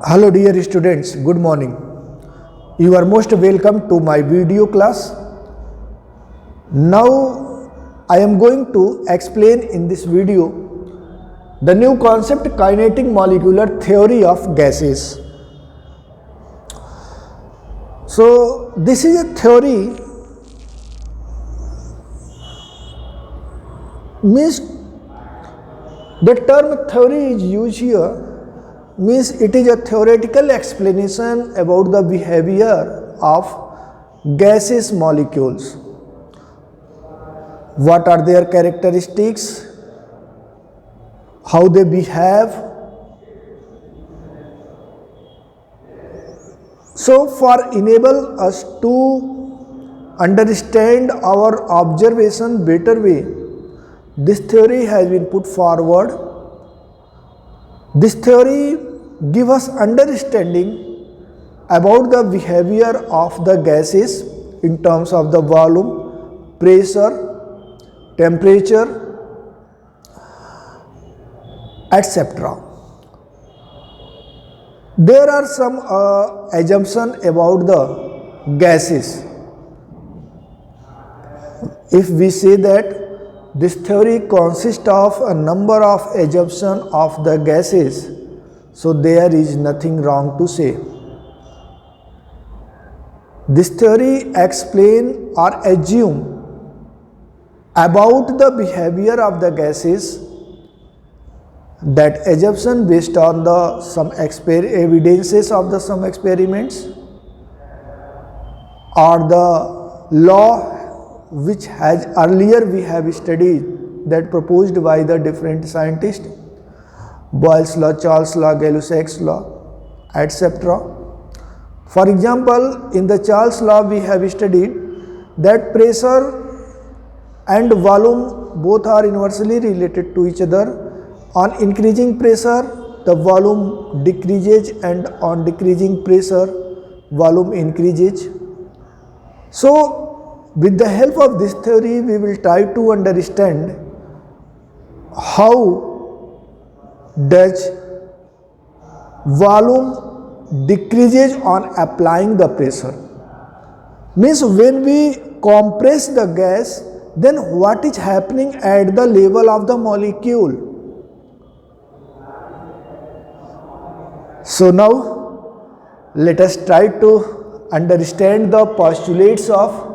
Hello dear students, good morning. You are most welcome to my video class. Now I am going to explain in this video the new concept kinetic molecular theory of gases. So this is a theory means the term theory is used here means it is a theoretical explanation about the behavior of gaseous molecules. What are their characteristics, how they behave. So for enable us to understand our observation better way, this theory has been put forward. This theory gives us understanding about the behavior of the gases in terms of the volume, pressure, temperature, etc. There are some assumptions about the gases. If we say that this theory consists of a number of assumptions of the gases, so there is nothing wrong to say. This theory explain or assume about the behavior of the gases. That assumption based on the some evidences of the some experiments or the law which has earlier we have studied that proposed by the different scientists, Boyle's law, Charles law, Gay-Lussac's law, etc. For example, in the Charles law we have studied that pressure and volume both are inversely related to each other. On increasing pressure, the volume decreases, and on decreasing pressure, volume increases. So, with the help of this theory, we will try to understand how does volume decreases on applying the pressure. Means when we compress the gas, then what is happening at the level of the molecule. So now let us try to understand the postulates of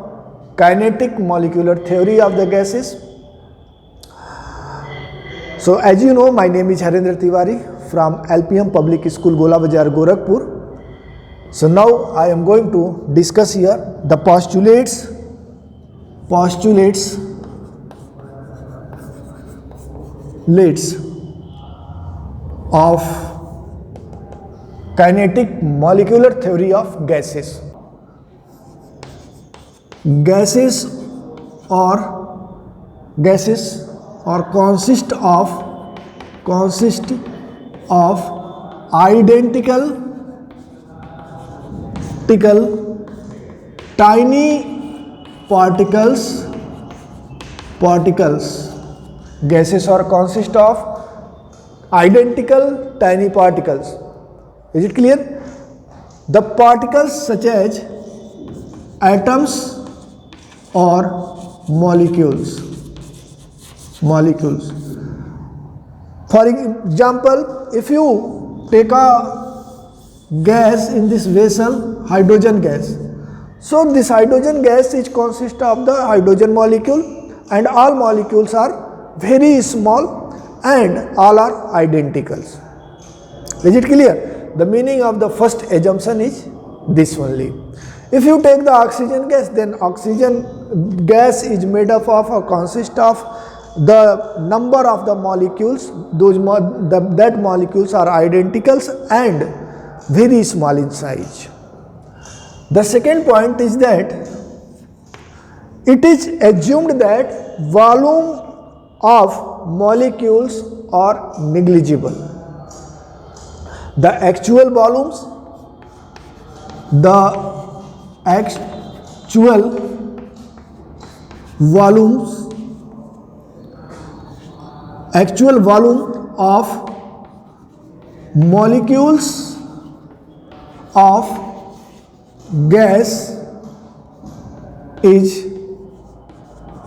kinetic molecular theory of the gases. So as you know, my name is Harendra Tiwari from LPM Public School, Gola Bazar, Gorakhpur. So now I am going to discuss here the postulates of kinetic molecular theory of gases. Gases consist of identical tiny particles. Gases are consist of identical tiny particles. Is it clear? The particles such as atoms or molecules. For example, if you take a gas in this vessel, hydrogen gas. So this hydrogen gas is consist of the hydrogen molecule, and all molecules are very small and all are identicals. Is it clear? The meaning of the first assumption is this only. If you take the oxygen gas, then oxygen gas is made up of or consist of the number of the molecules. That molecules are identicals and very small in size. The second point is that it is assumed that volume of molecules are negligible. The actual volumes of molecules of gas is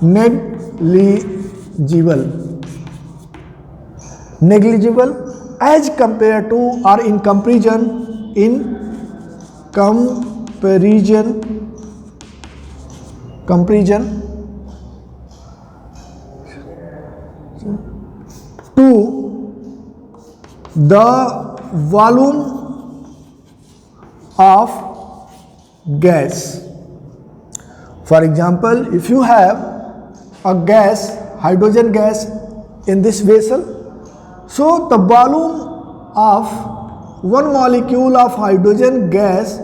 negligible. Negligible as compared to or in comparison to the volume of gas. For example, if you have a gas, hydrogen gas in this vessel, so the volume of one molecule of hydrogen gas,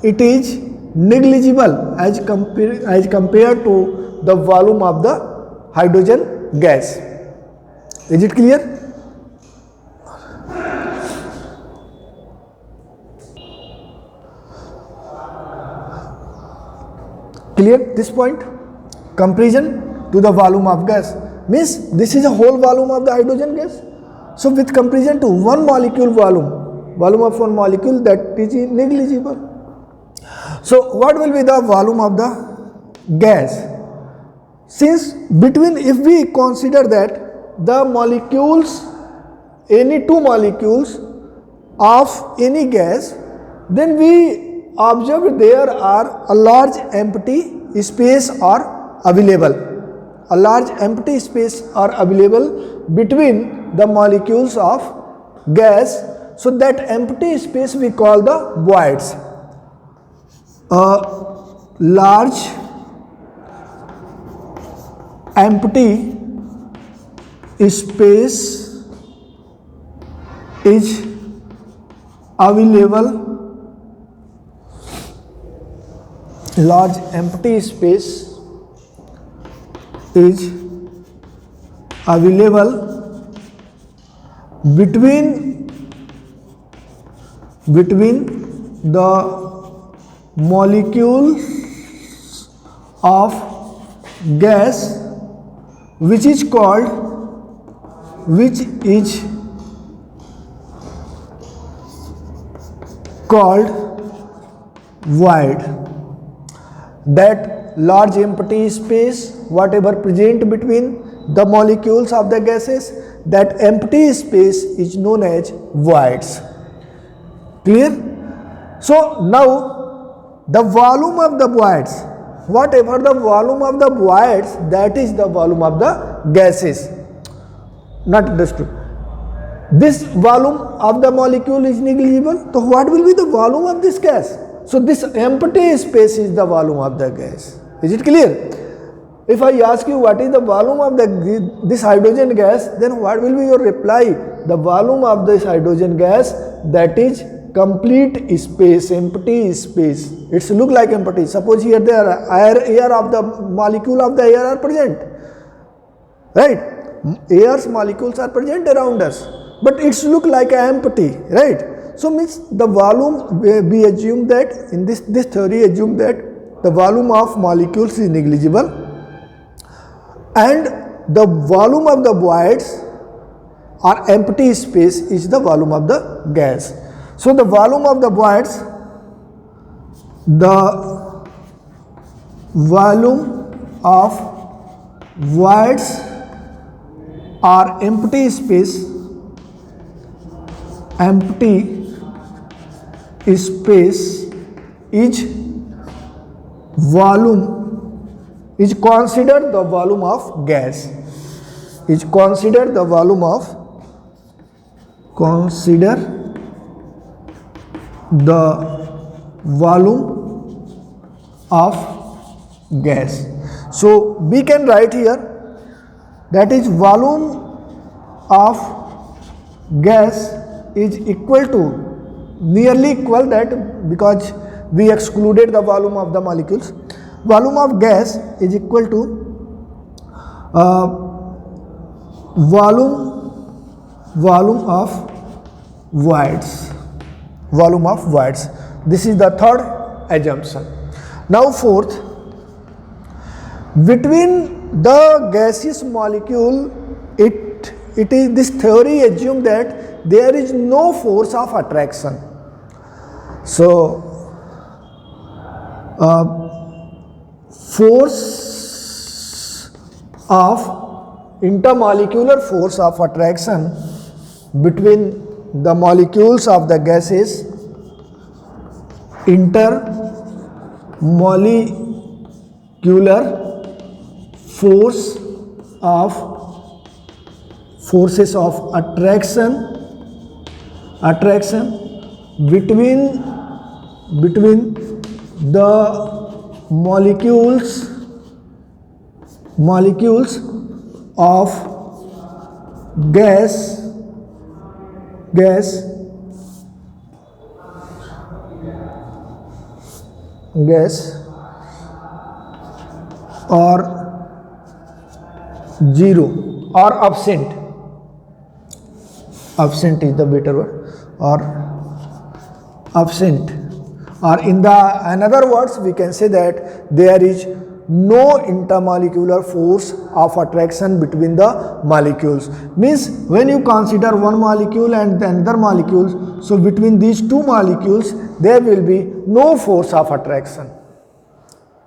it is negligible as compared to the volume of the hydrogen gas. Is it clear? Clear this point? Comparison to the volume of gas means this is a whole volume of the hydrogen gas. So with comparison to one molecule volume of one molecule, that is negligible. So what will be the volume of the gas? Since between, if we consider that the molecules, any two molecules of any gas, then we observe there are a large empty space are available. A large empty space are available between the molecules of gas. So that empty space we call the voids. A large empty space is available. Large empty space is available between the molecules of gas, which is called void. That large empty space, whatever present between the molecules of the gases, that empty space is known as voids. Clear? So now the volume of the voids, whatever the volume of the voids, that is the volume of the gases. Not understood? This volume of the molecule is negligible. So what will be the volume of this gas? So this empty space is the volume of the gas. Is it clear? If I ask you what is the volume of this hydrogen gas, then what will be your reply? The volume of this hydrogen gas, that is complete space, empty space. It's look like empty. Suppose here there are air of the molecule of the air are present, right? Air's molecules are present around us, but it's look like empty, right? So means the volume, we assume that in this theory assume that the volume of molecules is negligible and the volume of the voids or empty space is the volume of the gas. So the volume of the voids, or empty space is considered the volume of gas. Consider the volume of gas. So we can write here, that is volume of gas is equal to, nearly equal that, because we excluded the volume of the molecules. Volume of gas is equal to volume of voids. This is the third assumption. Now fourth, between the gaseous molecule, it is this theory assume that there is no force of attraction. So force of intermolecular force of attraction between the molecules of the gases, intermolecular forces of attraction between the molecules of gas or zero or absent is the better word, or absent, or in the another words we can say that there is no intermolecular force of attraction between the molecules. Means when you consider one molecule and the another molecule, so between these two molecules there will be no force of attraction.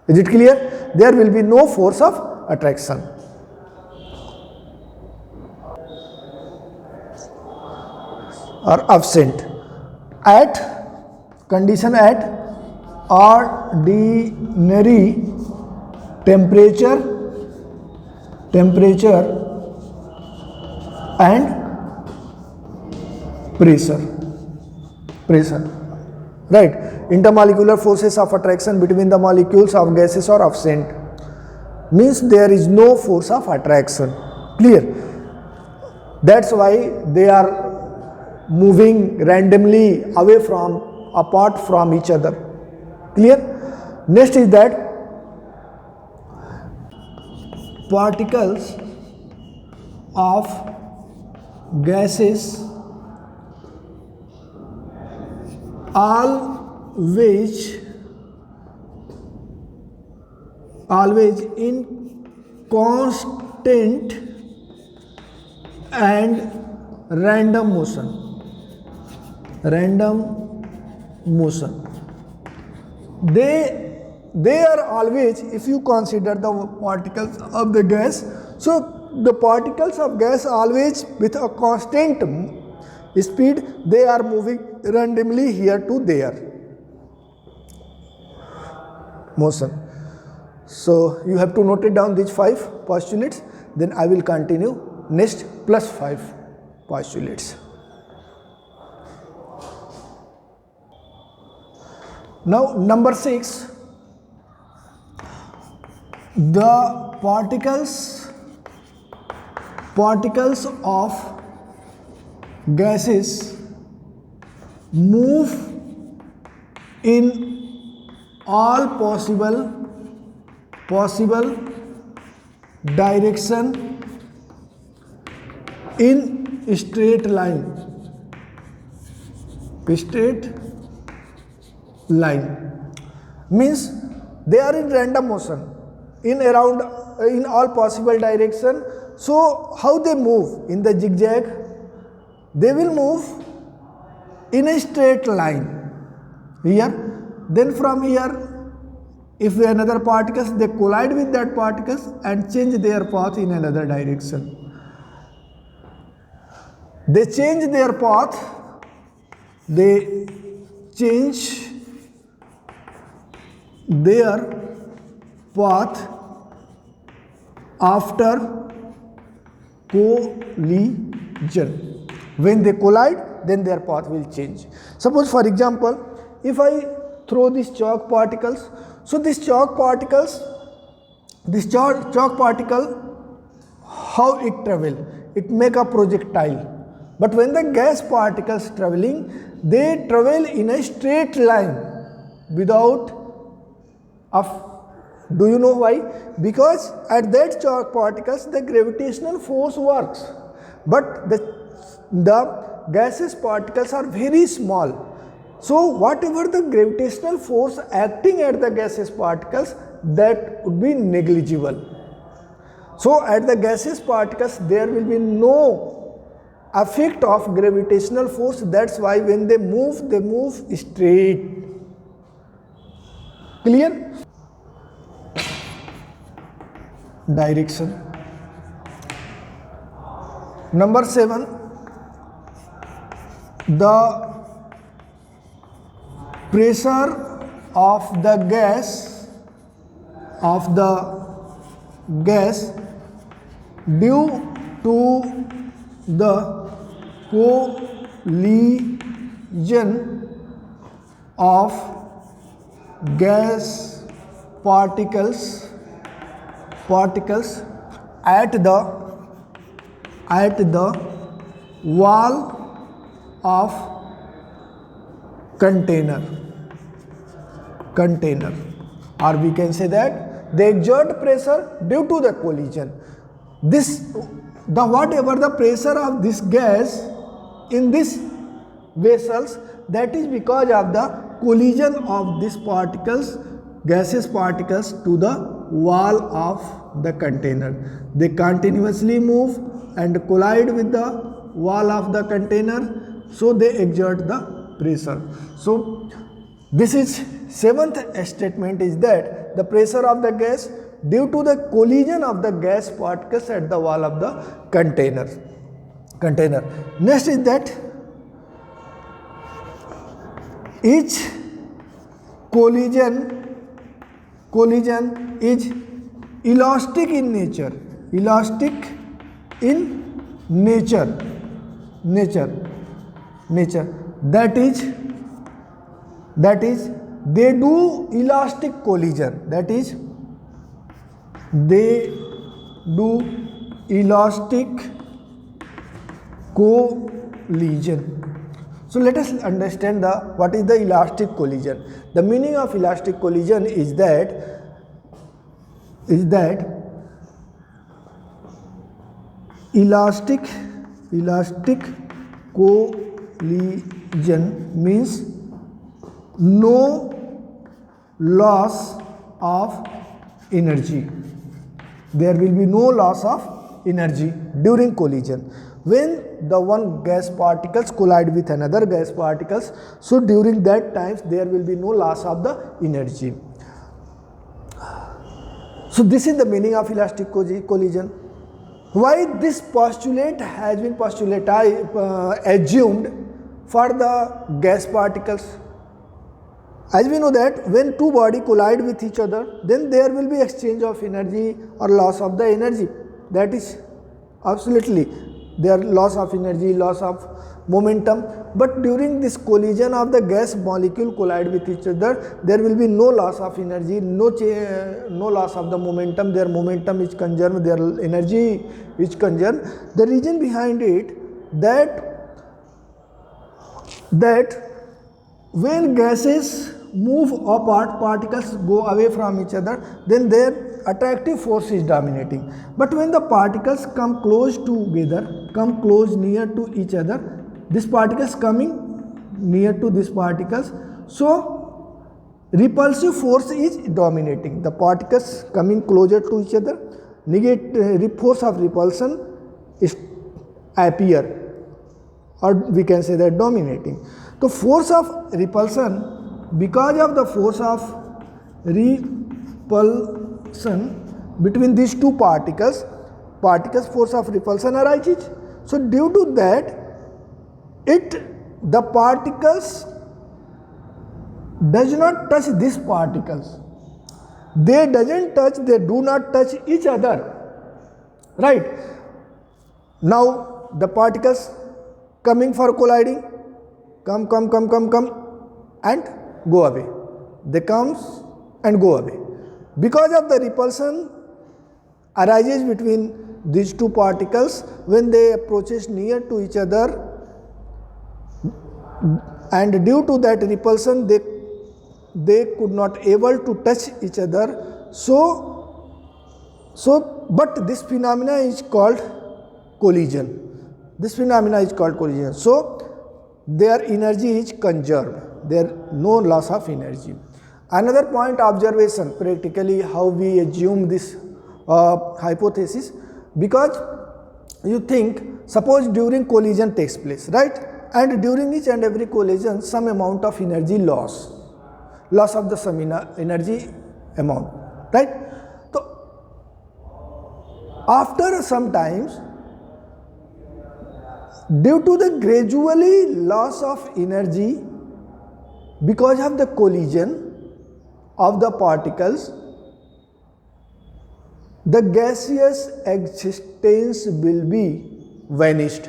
Is it clear? There will be no force of attraction. Or absent at condition at ordinary temperature and pressure, right? Intermolecular forces of attraction between the molecules of gases are absent, means there is no force of attraction. Clear? That's why they are moving randomly away from, apart from each other. Clear? Next is that particles of gases always in constant and random motion. They are always, if you consider the particles of the gas, so the particles of gas always with a constant speed, they are moving randomly here to there motion. So you have to note it down these 5 postulates, then I will continue next plus 5 postulates. Now number 6, the particles of gases move in all possible direction in straight line. Means they are in random motion in all possible direction. So how they move? In the zigzag, they will move in a straight line here. Then from here, if another particles, they collide with that particles and change their path in another direction. They change their path after collision. When they collide, then their path will change. Suppose for example, if I throw these chalk particles, so this chalk particle, how it travel? It make a projectile. But when the gas particles traveling, they travel in a straight line without do you know why? Because at that chalk particles the gravitational force works, but the gaseous particles are very small. So whatever the gravitational force acting at the gaseous particles, that would be negligible. So at the gaseous particles there will be no effect of gravitational force. That's why when they move straight. Clear? Direction. Number 7, the pressure of the gas due to the collision of gas particles at the wall of container, or we can say that they exert pressure due to the collision. Whatever the pressure of this gas in this vessels, that is because of the collision of these gaseous particles to the wall of the container. They continuously move and collide with the wall of the container, so they exert the pressure. So this is 7th statement, is that the pressure of the gas due to the collision of the gas particles at the wall of the container. Next is that each collision is elastic in nature. That is they do elastic collision. So let us understand what is the elastic collision. The meaning of elastic collision is that elastic collision means no loss of energy. There will be no loss of energy during collision. When the one gas particles collide with another gas particles, so during that times there will be no loss of the energy. So this is the meaning of elastic collision. Why this postulate has been assumed for the gas particles? As we know that when two bodies collide with each other, then there will be exchange of energy or loss of the energy. That is absolutely there, loss of energy, loss of momentum. But during this collision of the gas molecule collide with each other, there will be no loss of energy, no loss of the momentum. Their momentum is conserved, their energy is conserved. The reason behind it that when gases move apart, particles go away from each other, then their attractive force is dominating. But when the particles come close near to each other, these particles coming near to these particles, so repulsive force is dominating. The particles coming closer to each other, force of repulsion is appear, or we can say that dominating. The force of repulsion, because of the force of repulsion between these two particles force of repulsion arises. So due to that, the particles does not touch these particles. They do not touch each other. Right? Now the particles coming for colliding, come and go away. They comes and go away. Because of the repulsion arises between these two particles, when they approaches near to each other, and due to that repulsion they could not able to touch each other. But this phenomena is called collision. So their energy is conserved. There no loss of energy. Another point observation, practically how we assume this hypothesis, because you think suppose during collision takes place, right? And during each and every collision some amount of energy loss of the some energy amount, right? So after some times, due to the gradually loss of energy because of the collision of the particles, the gaseous existence will be vanished.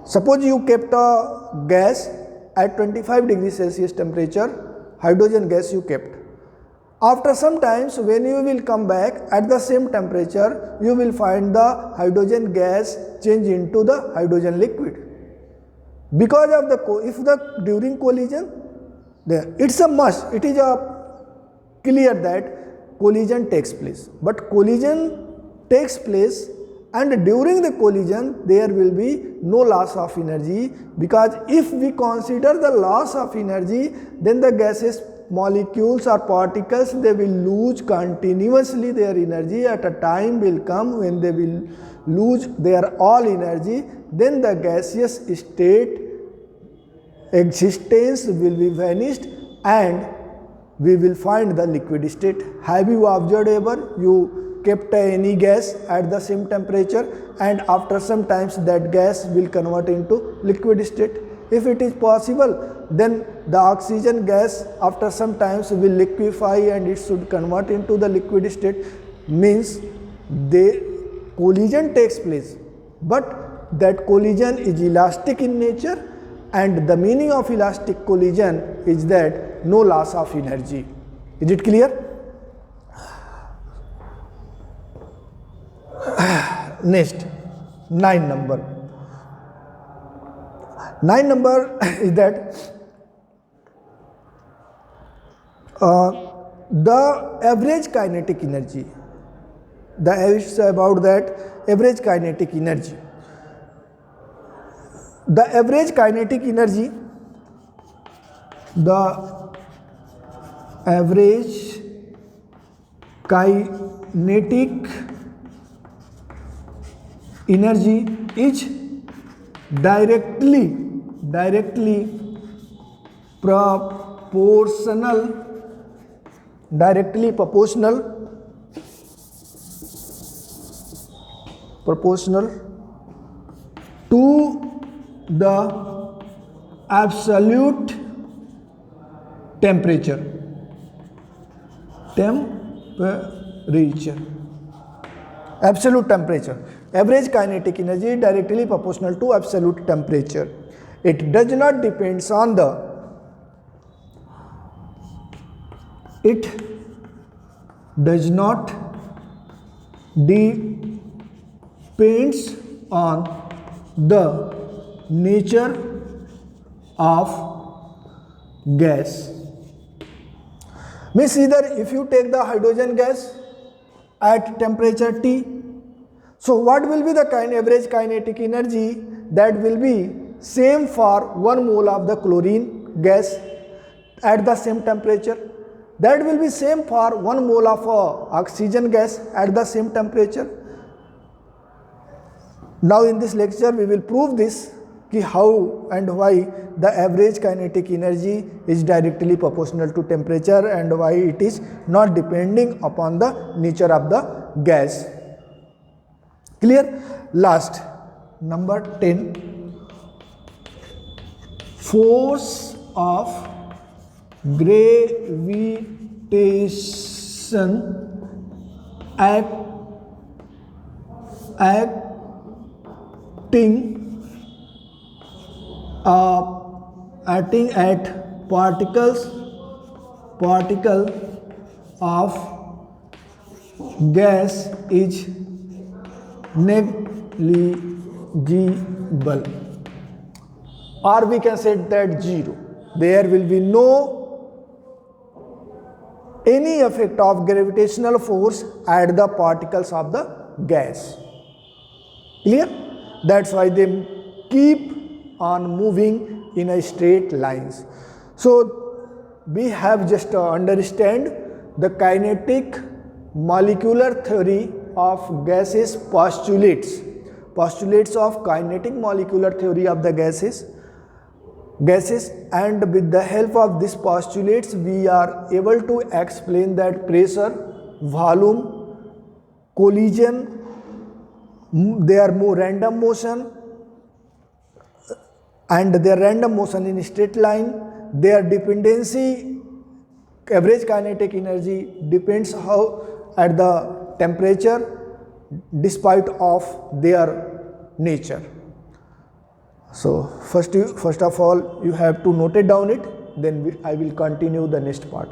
Suppose you kept a gas at 25 degrees Celsius temperature, hydrogen gas you kept. After some times, when you will come back at the same temperature, you will find the hydrogen gas change into the hydrogen liquid. Because of the during collision, it's a must, it is a clear that collision takes place. But collision takes place, and during the collision there will be no loss of energy, because if we consider the loss of energy, then the gaseous molecules or particles, they will lose continuously their energy. At a time will come when they will lose their all energy, then the gaseous state existence will be vanished and we will find the liquid state. Have you observed ever you kept any gas at the same temperature and after some times that gas will convert into liquid state? If it is possible, then the oxygen gas after some times will liquefy and it should convert into the liquid state. Means the collision takes place, but that collision is elastic in nature, and the meaning of elastic collision is that no loss of energy. Is it clear? Next, 9 number. 9 number is that the average kinetic energy. It's about that average kinetic energy. The average kinetic energy, the average kinetic energy is directly proportional to the absolute temperature. Absolute temperature. Average kinetic energy directly proportional to absolute temperature. It does not depends on the nature of gas. Means either if you take the hydrogen gas at temperature T, so what will be the average kinetic energy? That will be same for 1 mole of the chlorine gas at the same temperature. That will be same for 1 mole of oxygen gas at the same temperature. Now in this lecture we will prove this, कि how and why the average kinetic energy is directly proportional to temperature and why it is not depending upon the nature of the gas. Clear? Last, number 10, force of gravitation acting at particle of gas is negligible, or we can say that zero. There will be no any effect of gravitational force at the particles of the gas. Clear? That's why they keep on moving in a straight lines. So we have just to understand the kinetic molecular theory of gases postulates. postulates of kinetic molecular theory of the gases, and with the help of these postulates we are able to explain that pressure, volume, collision, their random motion, and their random motion in straight line, their dependency, average kinetic energy depends how at the temperature despite of their nature. So first of all you have to note it down it, then I will continue the next part.